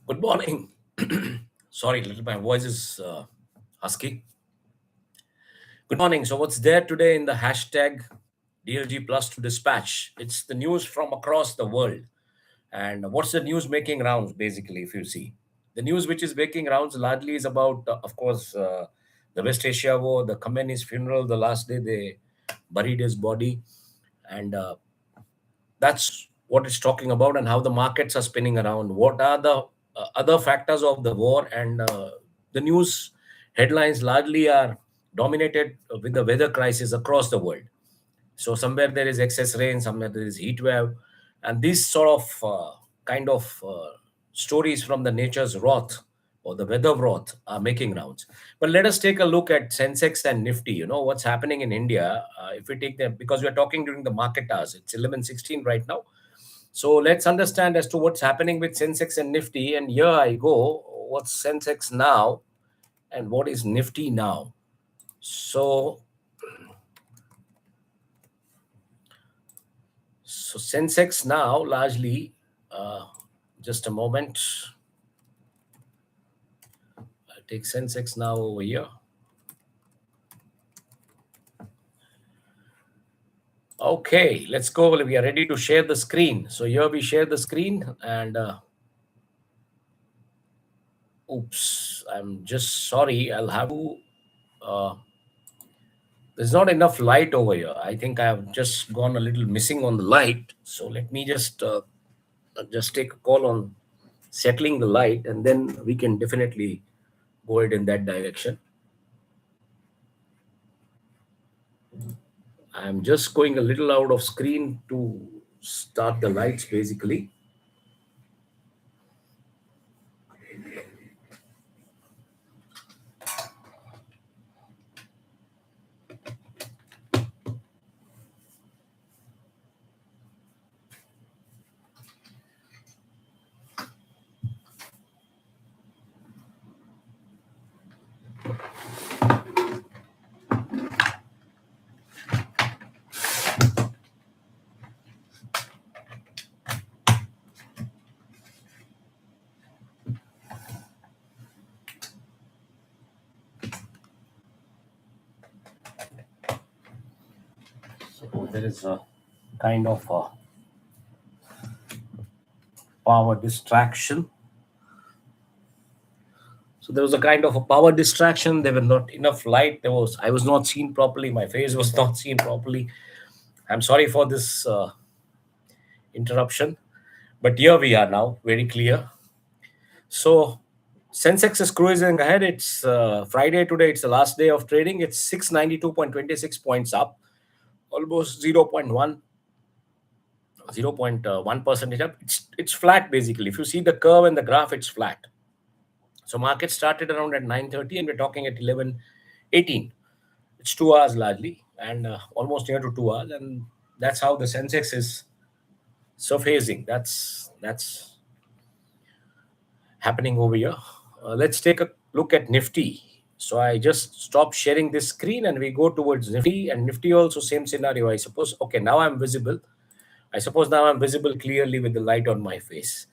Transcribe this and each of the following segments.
Good morning. Sorry, little my voice is husky. Good morning. So, what's there today in the hashtag DLG plus to dispatch? It's the news from across the world. And what's the news making rounds, basically, if you see? The news which is making rounds largely is about, of course, the West Asia war, the Khamenei's funeral, the last day they buried his body. And that's what it's talking about, and how the markets are spinning around. What are the other factors of the war? And the news headlines largely are dominated with the weather crisis across the world. So somewhere there is excess rain, somewhere there is heat wave, and these sort of stories from the nature's wrath or the weather wrath are making rounds. But let us take a look at Sensex and Nifty. You know what's happening in India. If we take them, because we are talking during the market hours, it's 11:16 right now. So let's understand as to what's happening with Sensex and Nifty. And here I go. What's Sensex now, and what is Nifty now? So Sensex now largely, just a moment. I'll take Sensex now over here. Okay, let's go. We are ready to share the screen. So here we share the screen, and oops, I'm just sorry. I'll have to. There's not enough light over here. I think I have just gone a little missing on the light. So let me just take a call on settling the light, and then we can definitely go ahead in that direction. I'm just going a little out of screen to start the lights, basically. So there is a kind of a power distraction. So there was a kind of a power distraction. There were not enough light. I was not seen properly. My face was not seen properly. I'm sorry for this interruption, but here we are now, very clear. So Sensex is cruising ahead. It's Friday today. It's the last day of trading. It's 692.26 points up, almost 0.1 percentage up. It's flat, basically. If you see the curve and the graph, it's flat. So market started around at 9:30, and we're talking at 11:18. It's 2 hours largely, and almost near to 2 hours, and that's how the Sensex is surfacing. That's happening over here. Let's take a look at Nifty. So I just stop sharing this screen, and we go towards Nifty, and Nifty also same scenario, I suppose. Okay, now I'm visible. I suppose now I'm visible clearly with the light on my face.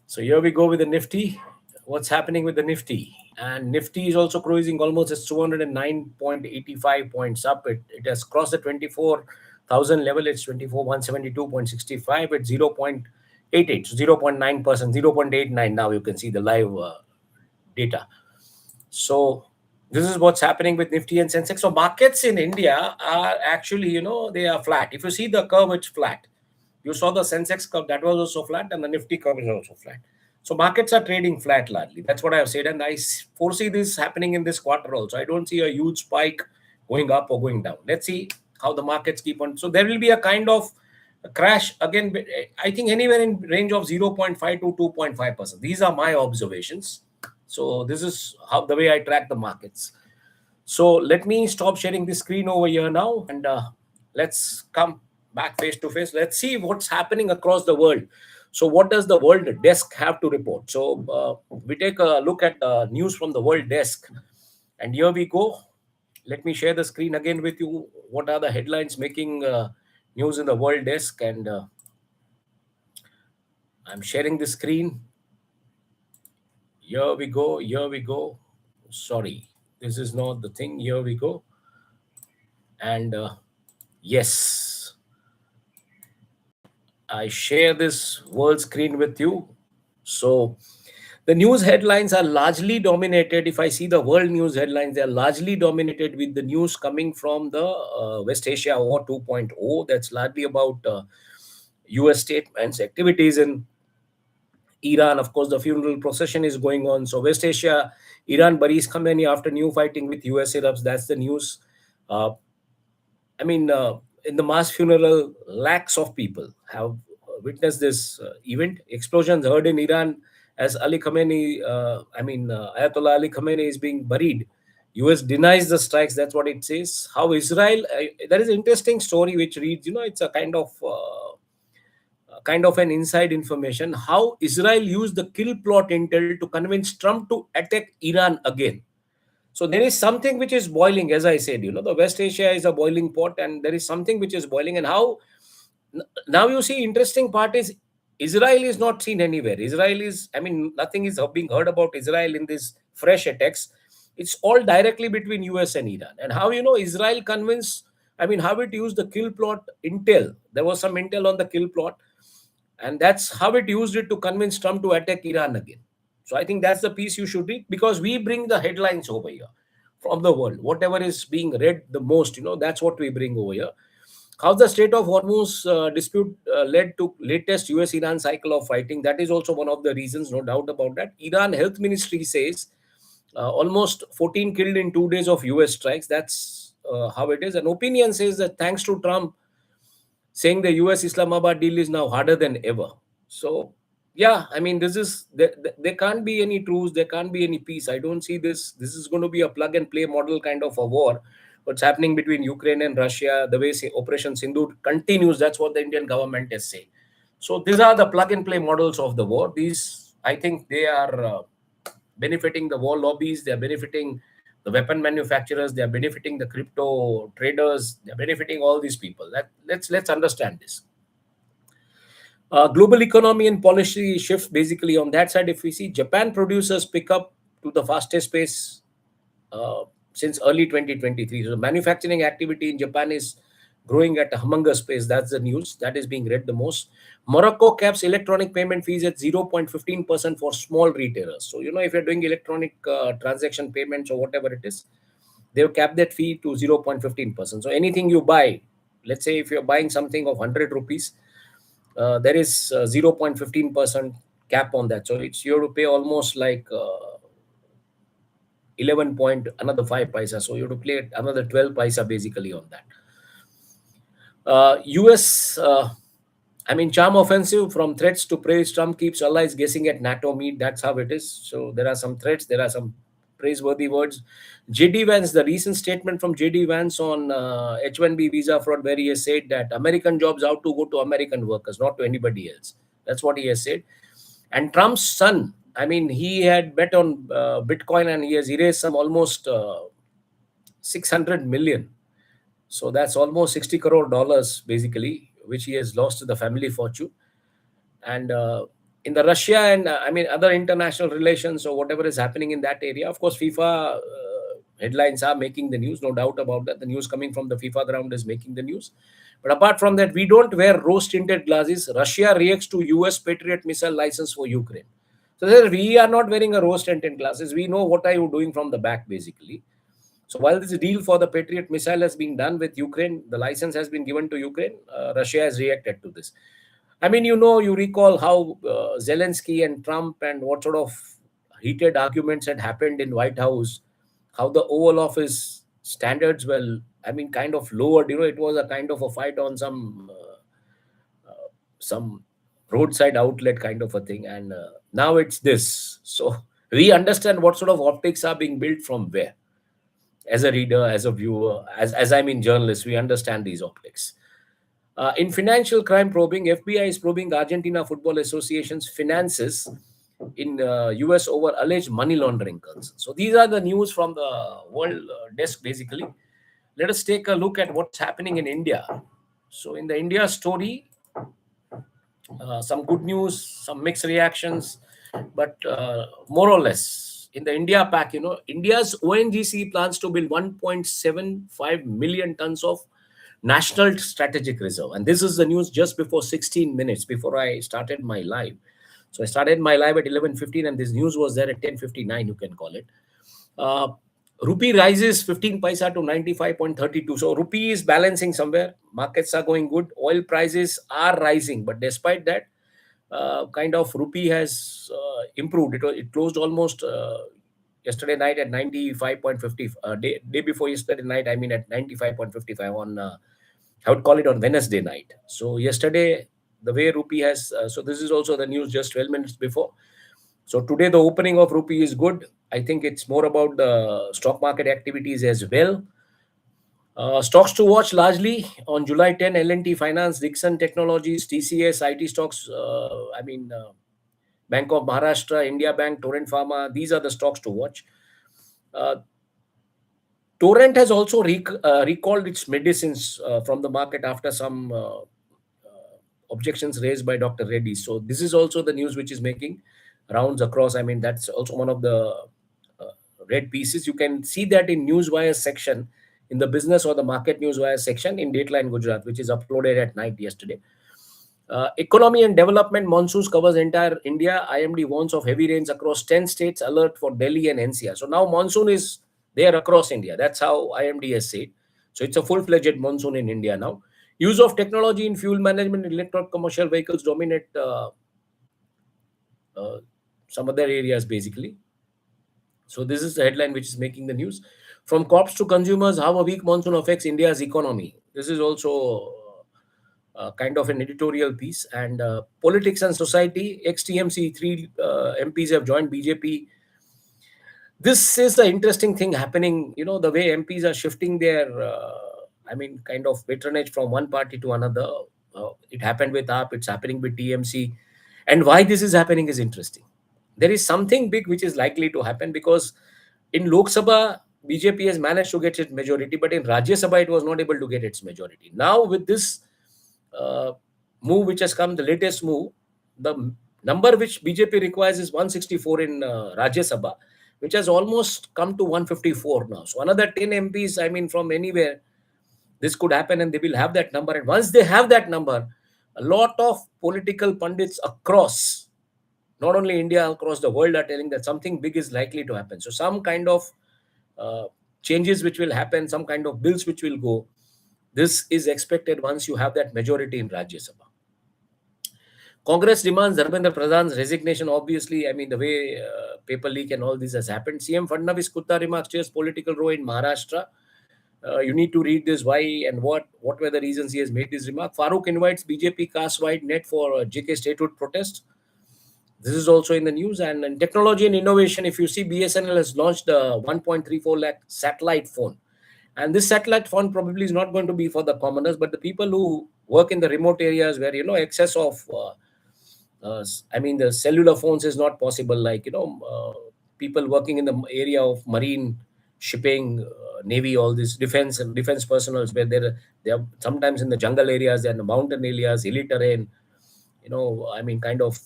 So here we go with the Nifty. What's happening with the Nifty? And Nifty is also cruising almost at 209.85 points up. It has crossed the 24,000 level. It's 24,172.65 at 0.88, so 0.9%, 0.89. Now you can see the live data. So this is what's happening with Nifty and Sensex. So markets in India are actually, they are flat. If you see the curve, it's flat. You saw the Sensex curve, that was also flat, and the Nifty curve is also flat. So markets are trading flat largely. That's what I have said, and I foresee this happening in this quarter also. I don't see a huge spike going up or going down. Let's see how the markets keep on. So there will be a kind of a crash again. I think anywhere in range of 0.5 to 2.5%. These are my observations. So this is how the way I track the markets. So let me stop sharing the screen over here now, and let's come back face to face. Let's see what's happening across the world. So what does the world desk have to report? So we take a look at news from the world desk, and here we go. Let me share the screen again with you. What are the headlines making news in the world desk? And I'm sharing the screen. Here we go. Here we go. Sorry, this is not the thing. Here we go. And yes, I share this world screen with you. So the news headlines are largely dominated. If I see the world news headlines, they are largely dominated with the news coming from the West Asia War 2.0. That's largely about US statements, activities in Iran. Of course, the funeral procession is going on. So West Asia, Iran buries Khamenei after new fighting with US Arabs. That's the news. Uh, I mean, in the mass funeral, lakhs of people have witnessed this event. Explosions heard in Iran as Ali Khamenei, Ayatollah Ali Khamenei is being buried. US denies the strikes. That's what it says. How Israel, there is an interesting story which reads, it's a kind of an inside information. How Israel used the kill plot intel to convince Trump to attack Iran again. So there is something which is boiling, as I said, the West Asia is a boiling pot, and there is something which is boiling. And how now you see, interesting part is Israel is not seen anywhere. Israel is, nothing is being heard about Israel in these fresh attacks. It's all directly between US and Iran. And how Israel convinced, how it used the kill plot intel. There was some intel on the kill plot, and that's how it used it to convince Trump to attack Iran again. So I think that's the piece you should read, because we bring the headlines over here from the world. Whatever is being read the most, that's what we bring over here. How the Strait of Hormuz dispute led to latest US-Iran cycle of fighting. That is also one of the reasons, no doubt about that. Iran Health Ministry says almost 14 killed in 2 days of US strikes. That's how it is. And opinion says that thanks to Trump, saying the US Islamabad deal is now harder than ever. So, yeah, this is, there can't be any truce, there can't be any peace. I don't see this. This is going to be a plug and play model kind of a war. What's happening between Ukraine and Russia, the way Operation Sindoor continues, that's what the Indian government is saying. So, these are the plug and play models of the war. These, I think, they are benefiting the war lobbies, they are benefiting the weapon manufacturers, they are benefiting the crypto traders, they are benefiting all these people. Let's understand this. Global economy and policy shift basically on that side. If we see, Japan producers pick up to the fastest pace since early 2023. So manufacturing activity in Japan is growing at a humongous pace. That's the news that is being read the most. Morocco caps electronic payment fees at 0.15% for small retailers. So, if you're doing electronic transaction payments or whatever it is, they've capped that fee to 0.15%. So anything you buy, let's say if you're buying something of 100 rupees, there is 0.15% cap on that. So it's, you have to pay almost like 11 point another 5 paisa. So you have to pay another 12 paisa basically on that. US, charm offensive from threats to praise. Trump keeps allies guessing at NATO meet. That's how it is. So there are some threats, there are some praiseworthy words. JD Vance, the recent statement from JD Vance on H1B visa fraud, where he has said that American jobs have to go to American workers, not to anybody else. That's what he has said. And Trump's son, he had bet on Bitcoin, and he has erased some almost 600 million. So that's almost 60 crore dollars basically, which he has lost to the family fortune. And in the Russia and other international relations or whatever is happening in that area, of course, FIFA headlines are making the news, no doubt about that. The news coming from the FIFA ground is making the news. But apart from that, we don't wear rose-tinted glasses. Russia reacts to US Patriot missile license for Ukraine. So we are not wearing a rose-tinted glasses. We know what are you doing from the back, basically. So while this deal for the Patriot missile has been done with Ukraine, the license has been given to Ukraine, Russia has reacted to this. You recall how Zelensky and Trump and what sort of heated arguments had happened in White House, how the Oval Office standards were, kind of lowered. It was a kind of a fight on some roadside outlet kind of a thing. And now it's this. So we understand what sort of optics are being built from where. As a reader, as a viewer, as journalists, we understand these optics. In financial crime probing, FBI is probing Argentina Football Association's finances in US over alleged money laundering concerns. So these are the news from the world desk, basically. Let us take a look at what's happening in India. So in the India story, some good news, some mixed reactions. but more or less in the India pack, India's ONGC plans to build 1.75 million tons of national strategic reserve. And this is the news just before 16 minutes before I started my live. So I started my live at 11:15, and this news was there at 10:59. You can call it. Uh, Rupee rises 15 paisa to 95.32. So rupee is balancing somewhere. Markets are going good. Oil prices are rising, but despite that, kind of rupee has improved. It closed almost yesterday night at 95.50. Day before yesterday night, I mean at 95.55 on. I would call it on Wednesday night. So yesterday, the way rupee has. So this is also the news just 12 minutes before. So today the opening of rupee is good. I think it's more about the stock market activities as well. Stocks to watch largely on July 10, L&T Finance, Dixon Technologies, TCS, IT stocks. Bank of Maharashtra, India Bank, Torrent Pharma. These are the stocks to watch. Uh, Torrent has also recalled its medicines from the market after some objections raised by Dr. Reddy. So this is also the news which is making rounds across. I mean, that's also one of the uh, red pieces. You can see that in Newswire section, in the business or the market Newswire section in Dateline Gujarat, which is uploaded at night yesterday. Economy and development monsoons covers entire India. IMD warns of heavy rains across 10 states, alert for Delhi and NCR. So now monsoon is there across India. That's how IMD has said. So it's a full-fledged monsoon in India now. Use of technology in fuel management, electric commercial vehicles dominate uh, some other areas basically. So this is the headline which is making the news. From crops to consumers, how a weak monsoon affects India's economy. This is also kind of an editorial piece. And politics and society, ex-TMC, three MPs have joined BJP. This is the interesting thing happening. The way MPs are shifting their, kind of patronage from one party to another. It happened with AAP, it's happening with TMC. And why this is happening is interesting. There is something big which is likely to happen because in Lok Sabha, BJP has managed to get its majority, but in Rajya Sabha, it was not able to get its majority. Now, with this uh, move which has come, the latest move, the number which BJP requires is 164 in Rajya Sabha, which has almost come to 154 now. So another 10 MPs, I mean, from anywhere, this could happen and they will have that number. And once they have that number, a lot of political pundits across, not only India, across the world are telling that something big is likely to happen. So some kind of uh, changes which will happen, some kind of bills which will go. This is expected once you have that majority in Rajya Sabha. Congress demands Dharmendra Pradhan's resignation. Obviously, I mean, the way paper leak and all this has happened. CM Fadnavis Kutta remarks cheers political row in Maharashtra. You need to read this why and what were the reasons he has made this remark. Farooq invites BJP caste-wide net for JK statehood protest. This is also in the news. And in technology and innovation, if you see, BSNL has launched a 1.34 lakh satellite phone. And this satellite phone probably is not going to be for the commoners, but the people who work in the remote areas where, excess of, the cellular phones is not possible. Like, people working in the area of marine, shipping, navy, all this defense and defense personals where they are sometimes in the jungle areas and the mountain areas, hilly terrain, kind of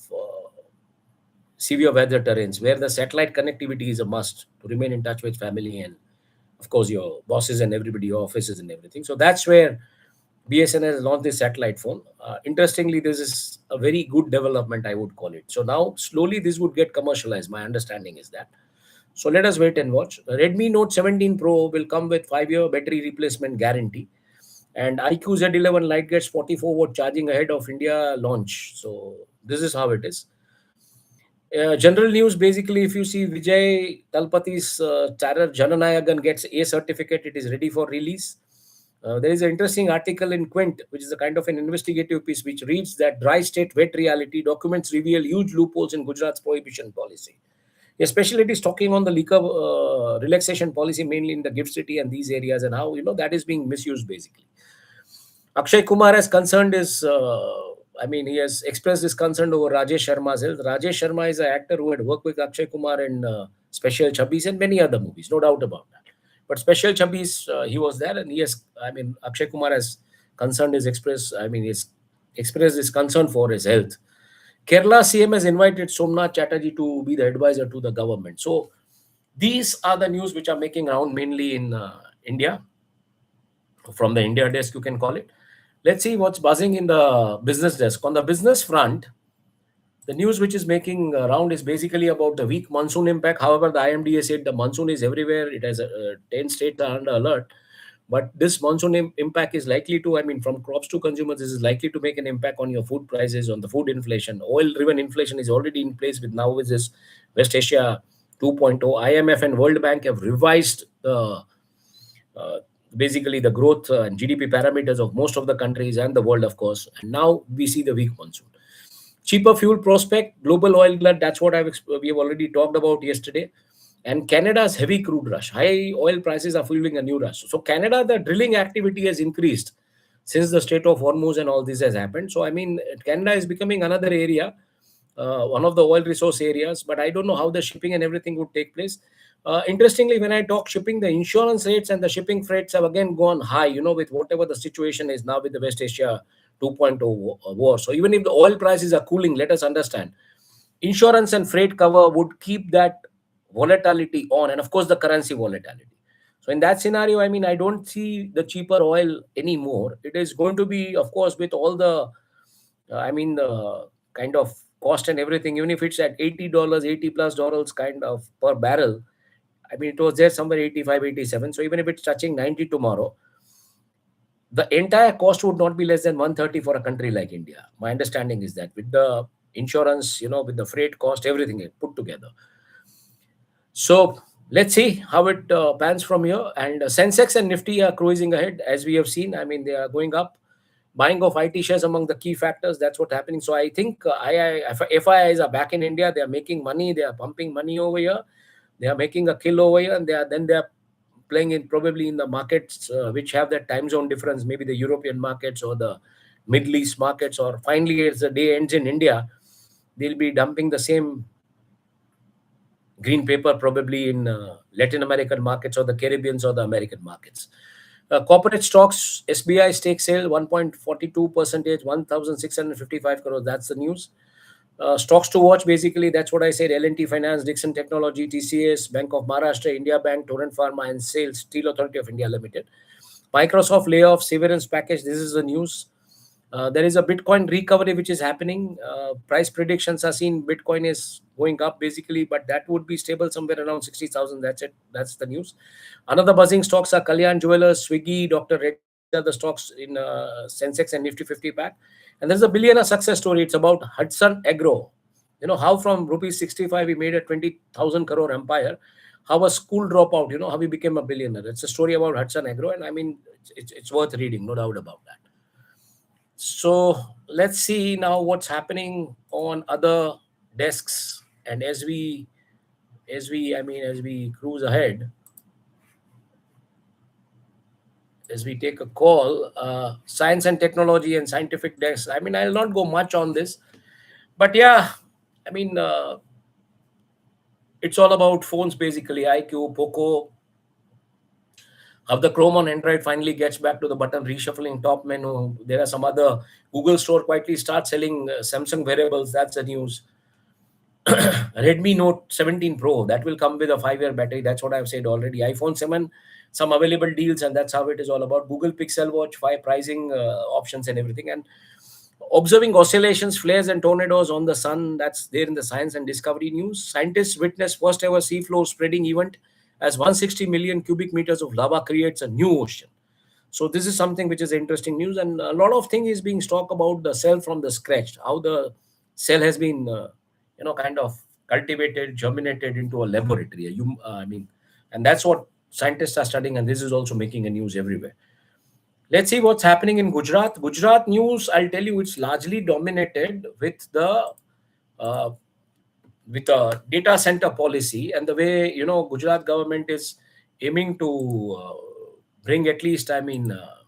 severe weather terrains where the satellite connectivity is a must to remain in touch with family and, of course, your bosses and everybody, your offices and everything. So that's where BSNL has launched this satellite phone. Interestingly, this is a very good development, I would call it. So now, slowly, this would get commercialized. My understanding is that. So let us wait and watch. Redmi Note 17 Pro will come with 5-year battery replacement guarantee. And iQOO Z11 Lite gets 44-watt charging ahead of India launch. So this is how it is. General news, basically, if you see Vijay Talpati's Charar Jananayagan gets A certificate, it is ready for release. There is an interesting article in Quint, which is a kind of an investigative piece, which reads that dry state, wet reality documents reveal huge loopholes in Gujarat's prohibition policy. Especially, it is talking on the liquor relaxation policy, mainly in the gift city and these areas, and how that is being misused basically. Akshay Kumar has concerned his, he has expressed his concern over Rajesh Sharma's health. Rajesh Sharma is an actor who had worked with Akshay Kumar in Special Chabis and many other movies, no doubt about that. But Special Chabis, he was there, and he has, Akshay Kumar has concerned his express, he's expressed his concern for his health. Kerala CM has invited Somnath Chatterjee to be the advisor to the government. So these are the news which are making round mainly in India, from the India desk, you can call it. Let's see what's buzzing in the business desk. On the business front, the news which is making round is basically about the weak monsoon impact. However, the IMDA said the monsoon is everywhere. It has 10 states are under alert. But this monsoon impact is likely to, I mean, from crops to consumers, this is likely to make an impact on your food prices, on the food inflation. Oil-driven inflation is already in place with now with this West Asia 2.0. IMF and World Bank have revised the uh, basically the growth and GDP parameters of most of the countries and the world, of course. And now we see the weak monsoon. Cheaper fuel prospect, global oil glut. That's what we have already talked about yesterday. And Canada's heavy crude rush. High oil prices are fueling a new rush. So Canada, the drilling activity has increased since the Strait of Hormuz and all this has happened. So I mean, Canada is becoming another area, one of the oil resource areas. But I don't know how the shipping and everything would take place. Interestingly, when I talk shipping, the insurance rates and the shipping freights have again gone high, with whatever the situation is now with the West Asia 2.0 war. So even if the oil prices are cooling, let us understand, insurance and freight cover would keep that volatility on, and of course the currency volatility. So in that scenario, I mean, I don't see the cheaper oil anymore. It is going to be, of course, with all the the kind of cost and everything, even if it's at $80, 80 plus dollars kind of per barrel. I mean, it was there somewhere 85, 87. So even if it's touching 90 tomorrow, the entire cost would not be less than 130 for a country like India. My understanding is that with the insurance, with the freight cost, everything put together. So let's see how it pans from here. And Sensex and Nifty are cruising ahead, as we have seen. I mean, they are going up. Buying of IT shares among the key factors. That's what's happening. So I think FIIs are back in India. They are making money. They are pumping money over here. They are making a kill over here, and they are playing in probably in the markets which have that time zone difference, maybe the European markets or the Middle East markets, or finally as the day ends in India, they'll be dumping the same green paper probably in Latin American markets or the Caribbeans or the American markets. Corporate stocks, SBI stake sale 1.42%, 1,655 crores. That's the news. Stocks to watch, basically, that's what I said. L&T Finance, Dixon Technology, TCS, Bank of Maharashtra, India Bank, Torrent Pharma, and Sales, Steel Authority of India Limited. Microsoft layoff, severance package. This is the news. There is a Bitcoin recovery which is happening. Price predictions are seen. Bitcoin is going up basically, but that would be stable somewhere around 60,000. That's it. That's the news. Another buzzing stocks are Kalyan Jewelers, Swiggy, Dr. Reddy. Are the stocks in Sensex and Nifty 50 pack. And there's a billionaire success story. It's about Hudson Agro. How from rupees 65 he made a 20,000 crore empire. How a school dropout, how he became a billionaire. It's a story about Hudson Agro, and I mean, it's worth reading, no doubt about that. So let's see now what's happening on other desks. And as we cruise ahead, as we take a call, science and technology and scientific desk. I mean, I'll not go much on this, but yeah, I mean, it's all about phones basically. IQ, Poco. How the Chrome on Android finally gets back to the button reshuffling top menu. There are some other Google Store quietly starts selling Samsung wearables. That's the news. Redmi Note 17 Pro, that will come with a 5-year battery. That's what I've said already. iPhone 7, some available deals, and that's how it is all about. Google Pixel Watch 5 pricing options and everything. And observing oscillations, flares, and tornadoes on the sun. That's there in the science and discovery news. Scientists witness first ever seafloor spreading event as 160 million cubic meters of lava creates a new ocean. So this is something which is interesting news, and a lot of things is being talked about the cell from the scratch, how the cell has been, kind of cultivated, germinated into a laboratory. And that's what scientists are studying, and this is also making a news everywhere. Let's see what's happening in Gujarat. Gujarat news, I'll tell you, it's largely dominated with the with a data center policy, and the way Gujarat government is aiming to bring at least 7.5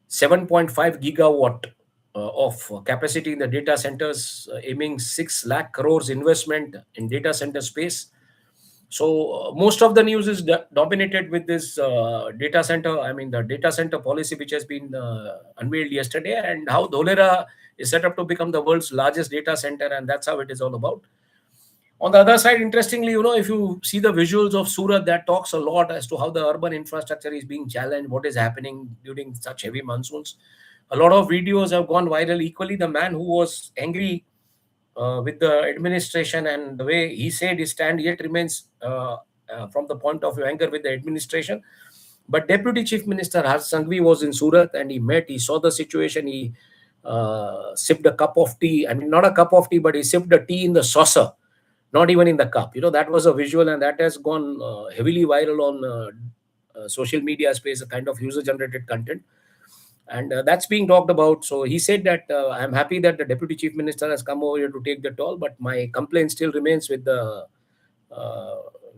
gigawatt of capacity in the data centers, aiming 6 lakh crores investment in data center space. So most of the news is dominated with this data center. I mean, the data center policy which has been unveiled yesterday, and how Dholera is set up to become the world's largest data center, and that's how it is all about. On the other side, interestingly, if you see the visuals of Surat, that talks a lot as to how the urban infrastructure is being challenged, what is happening during such heavy monsoons. A lot of videos have gone viral. Equally, the man who was angry with the administration and the way he said his stand yet remains from the point of view anger with the administration. But Deputy Chief Minister Harsh Sanghvi was in Surat, and he saw the situation. He sipped a cup of tea. I mean, not a cup of tea, but he sipped a tea in the saucer, not even in the cup. That was a visual, and that has gone heavily viral on social media space, a kind of user generated content. And that's being talked about. So he said that I'm happy that the deputy chief minister has come over here to take the toll, but my complaint still remains uh,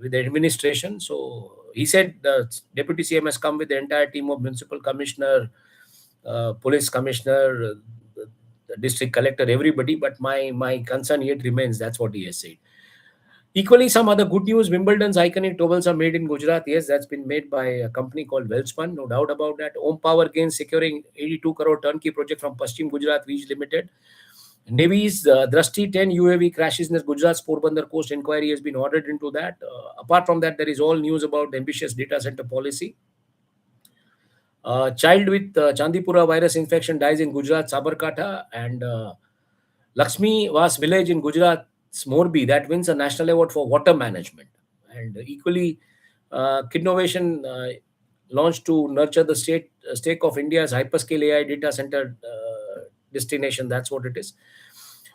with the administration. So he said the deputy CM has come with the entire team of municipal commissioner, police commissioner, the district collector, everybody. But my concern yet remains. That's what he has said. Equally, some other good news. Wimbledon's iconic towels are made in Gujarat. Yes, that's been made by a company called Welspun. No doubt about that. Om Power Gains securing 82 crore turnkey project from Paschim Gujarat Wej Limited. Navy's Drashti 10 UAV crashes in the Gujarat's Porbandar coast. Inquiry has been ordered into that. Apart from that, there is all news about the ambitious data center policy. Child with Chandipura virus infection dies in Gujarat, Sabarkantha, and Lakshmi Vas village in Gujarat's Morbi that wins a national award for water management. And equally, Kidnovation launched to nurture the stake of India's hyperscale AI data center destination. That's what it is.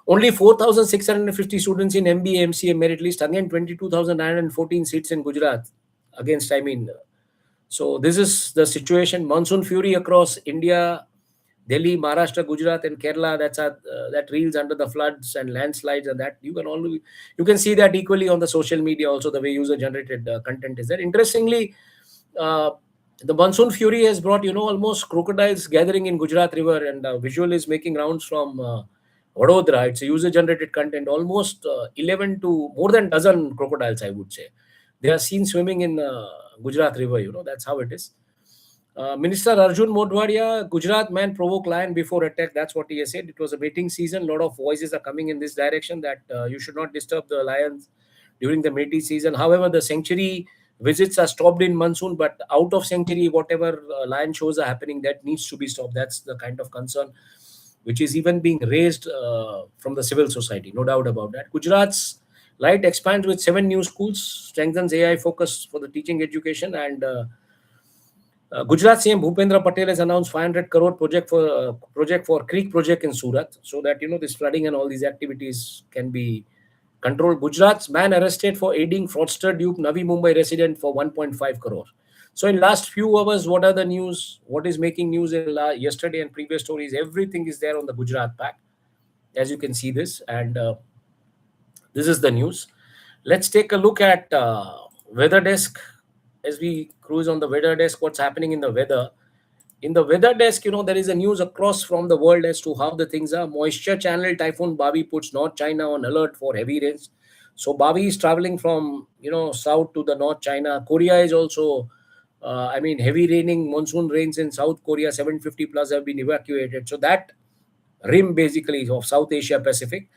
Only 4,650 students in MBA, MCA merit list, again 22,914 seats in Gujarat against, so this is the situation. Monsoon fury across India, Delhi, Maharashtra, Gujarat, and Kerala. That reels under the floods and landslides, and that you can see that equally on the social media. Also, the way user generated content is there. Interestingly, uh, the monsoon fury has brought almost crocodiles gathering in Gujarat River, and visual is making rounds from Vadodara. It's a user generated content. Almost 11 to more than dozen crocodiles, I would say. They are seen swimming in Gujarat River. That's how it is. Minister Arjun Modwadia, Gujarat man provoke lion before attack. That's what he has said. It was a mating season. A lot of voices are coming in this direction that you should not disturb the lions during the mating season. However, the sanctuary visits are stopped in monsoon, but out of sanctuary, whatever lion shows are happening, that needs to be stopped. That's the kind of concern which is even being raised from the civil society. No doubt about that. Gujarat's light expands with 7 new schools, strengthens AI focus for the teaching education, and Gujarat CM Bhupendra Patel has announced 500 crore project for creek project in Surat, so that this flooding and all these activities can be controlled. Gujarat's man arrested for aiding fraudster dupe Navi Mumbai resident for 1.5 crore. So in last few hours, what are the news? What is making news in yesterday and previous stories? Everything is there on the Gujarat pack, as you can see this, and this is the news. Let's take a look at weather desk as we cruise on the weather desk. What's happening in the weather? In the weather desk, there is a news across from the world as to how the things are. Moisture channel typhoon Bavi puts North China on alert for heavy rains. So Bavi is traveling from south to the North China. Korea is also, heavy raining monsoon rains in South Korea. 750 plus have been evacuated. So that rim basically of South Asia Pacific.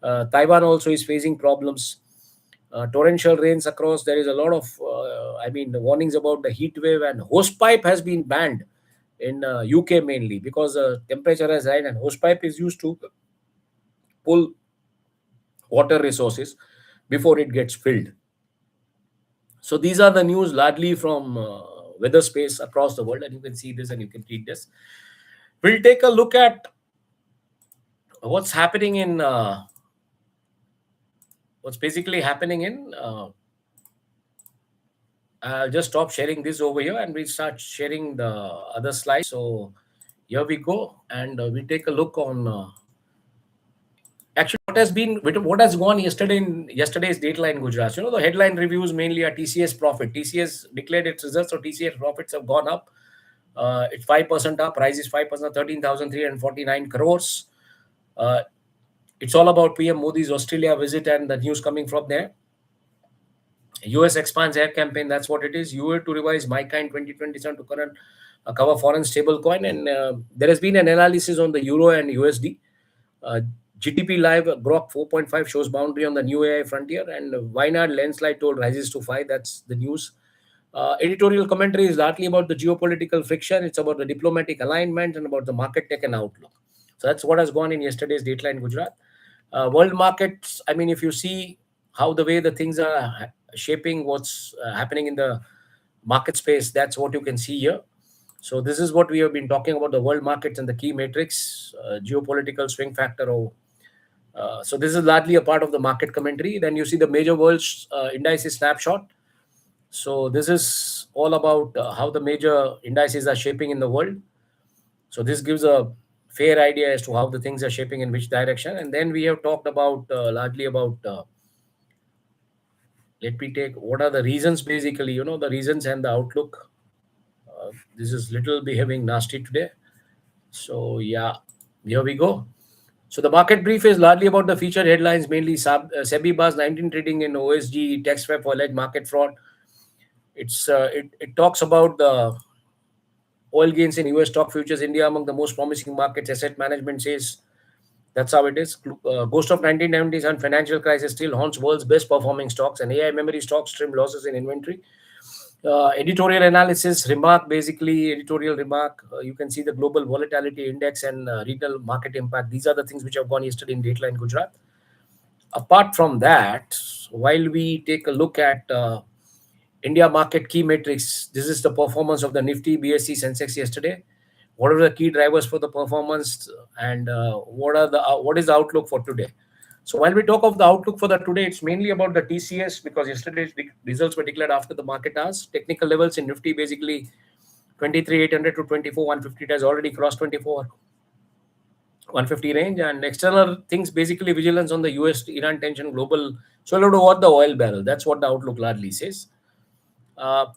Taiwan also is facing problems. Torrential rains across. There is a lot of, warnings about the heat wave, and hosepipe has been banned in UK mainly because the temperature has high, and hosepipe is used to pull water resources before it gets filled. So these are the news largely from weather space across the world, and you can see this and you can read this. We'll take a look at what's happening in what's basically happening in I'll just stop sharing this over here and we'll start sharing the other slides. So here we go, and we take a look on actually what has gone yesterday in yesterday's data in Gujarat. The headline reviews mainly are TCS profit. TCS declared its results, so TCS profits have gone up. It's 5% up. Price is 5%, 13,349 crores. It's all about PM Modi's Australia visit and the news coming from there. US expands air campaign. That's what it is. UA to revise my kind 2027 to current cover foreign stable coin. And there has been an analysis on the euro and USD. Uh, GTP Live Grok 4.5 shows boundary on the new AI frontier, and Wynard landslide told rises to 5. That's the news. Editorial commentary is largely about the geopolitical friction. It's about the diplomatic alignment and about the market tech and outlook. So that's what has gone in yesterday's Dateline Gujarat. World markets, I mean, if you see how the way the things are shaping, what's happening in the market space, that's what you can see here. So this is what we have been talking about, the world markets and the key matrix, geopolitical swing factor. So this is largely a part of the market commentary. Then you see the major world's indices snapshot. So this is all about how the major indices are shaping in the world. So this gives a fair idea as to how the things are shaping in which direction. And then we have talked about largely about let me take what are the reasons, basically, the reasons and the outlook. This is little behaving nasty today. So yeah, here we go. So the market brief is largely about the featured headlines, mainly SEBI bars 19 trading in OSG, tax swap for alleged market fraud. It talks about the oil gains in US stock futures, India among the most promising markets. Asset management says that's how it is. Ghost of 1990s and financial crisis still haunts world's best performing stocks, and AI memory stocks trim losses in inventory. Editorial analysis remark, basically editorial remark. You can see the global volatility index and retail market impact. These are the things which have gone yesterday in Dateline Gujarat. Apart from that, while we take a look at India market key metrics, this is the performance of the Nifty, BSE, Sensex yesterday. What are the key drivers for the performance, and what is the outlook for today? So while we talk of the outlook for the today, it's mainly about the TCS, because yesterday's results were declared after the market hours. Technical levels in Nifty, basically 23,800 to 24,150. It has already crossed 24,150 range. And external things, basically vigilance on the US Iran tension, global. So a lot about the oil barrel. That's what the outlook largely says. Uh,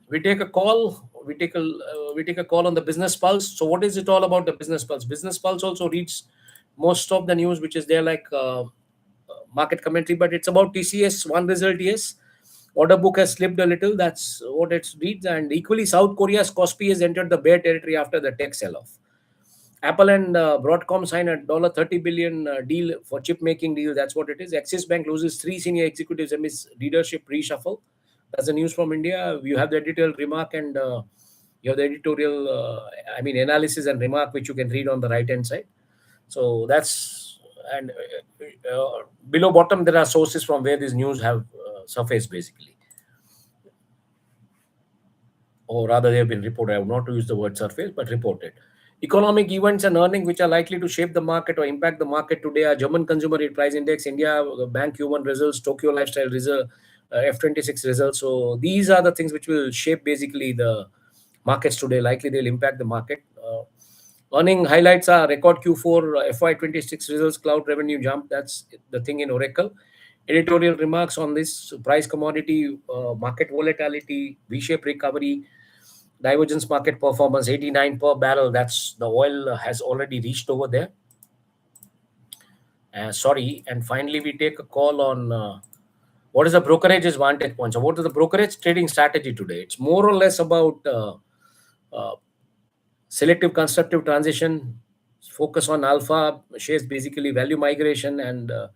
we take a call. We take a call on the business pulse. So what is it all about, the business pulse? Business pulse also reads most of the news which is there, like market commentary, but it's about TCS. One result, yes, order book has slipped a little. That's what it reads. And equally, South Korea's KOSPI has entered the bear territory after the tech sell-off. Apple and Broadcom sign a $30 billion deal for chip making deal. That's what it is. Axis Bank loses 3 senior executives amidst leadership reshuffle. That's the news from India. You have the editorial remark, and you have the editorial, analysis and remark, which you can read on the right hand side. So that's, and below bottom there are sources from where these news have surfaced, basically, or rather they have been reported. I would not to use the word surface, but reported. Economic events and earnings which are likely to shape the market or impact the market today are German Consumer Price Index, India Bank Q1 results, Tokyo Lifestyle result, F26 results. So these are the things which will shape basically the markets today. Likely they'll impact the market. Earning highlights are record Q4 FY26 results, cloud revenue jump. That's the thing in Oracle. Editorial remarks on this: price, commodity, market volatility, V-shaped recovery, divergence market performance, 89 per barrel. That's the oil has already reached over there. Sorry. And finally, we take a call on what is the brokerage's vantage point. So what is the brokerage trading strategy today? It's more or less about selective constructive transition, focus on alpha shares, basically value migration, and the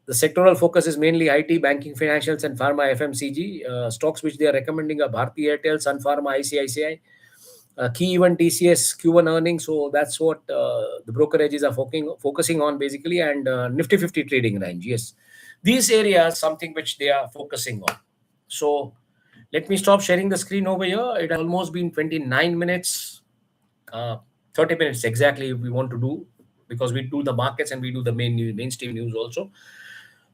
sectoral focus is mainly IT, banking, financials, and pharma, FMCG. Stocks which they are recommending are Bharti Airtel, Sun Pharma, ICICI. Key event TCS Q1 earnings. So that's what the brokerages are focusing on, basically, and Nifty 50 trading range. Yes, these areas something which they are focusing on. So let me stop sharing the screen over here. It has almost been 29 minutes. 30 minutes exactly we want to do, because we do the markets and we do the mainstream news also.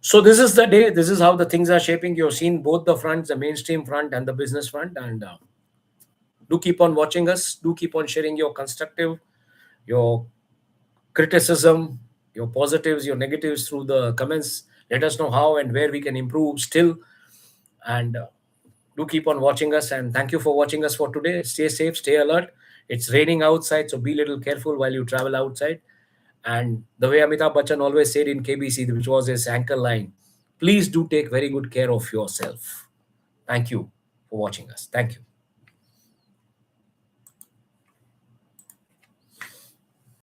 So this is the day. This is how the things are shaping. You've seen both the fronts, the mainstream front and the business front. And do keep on watching us. Do keep on sharing your constructive, your criticism, your positives, your negatives through the comments. Let us know how and where we can improve still. And do keep on watching us. And thank you for watching us for today. Stay safe, stay alert. It's raining outside, so be a little careful while you travel outside. And the way Amitabh Bachchan always said in KBC, which was his anchor line, Please do take very good care of yourself. Thank you for watching us. Thank you.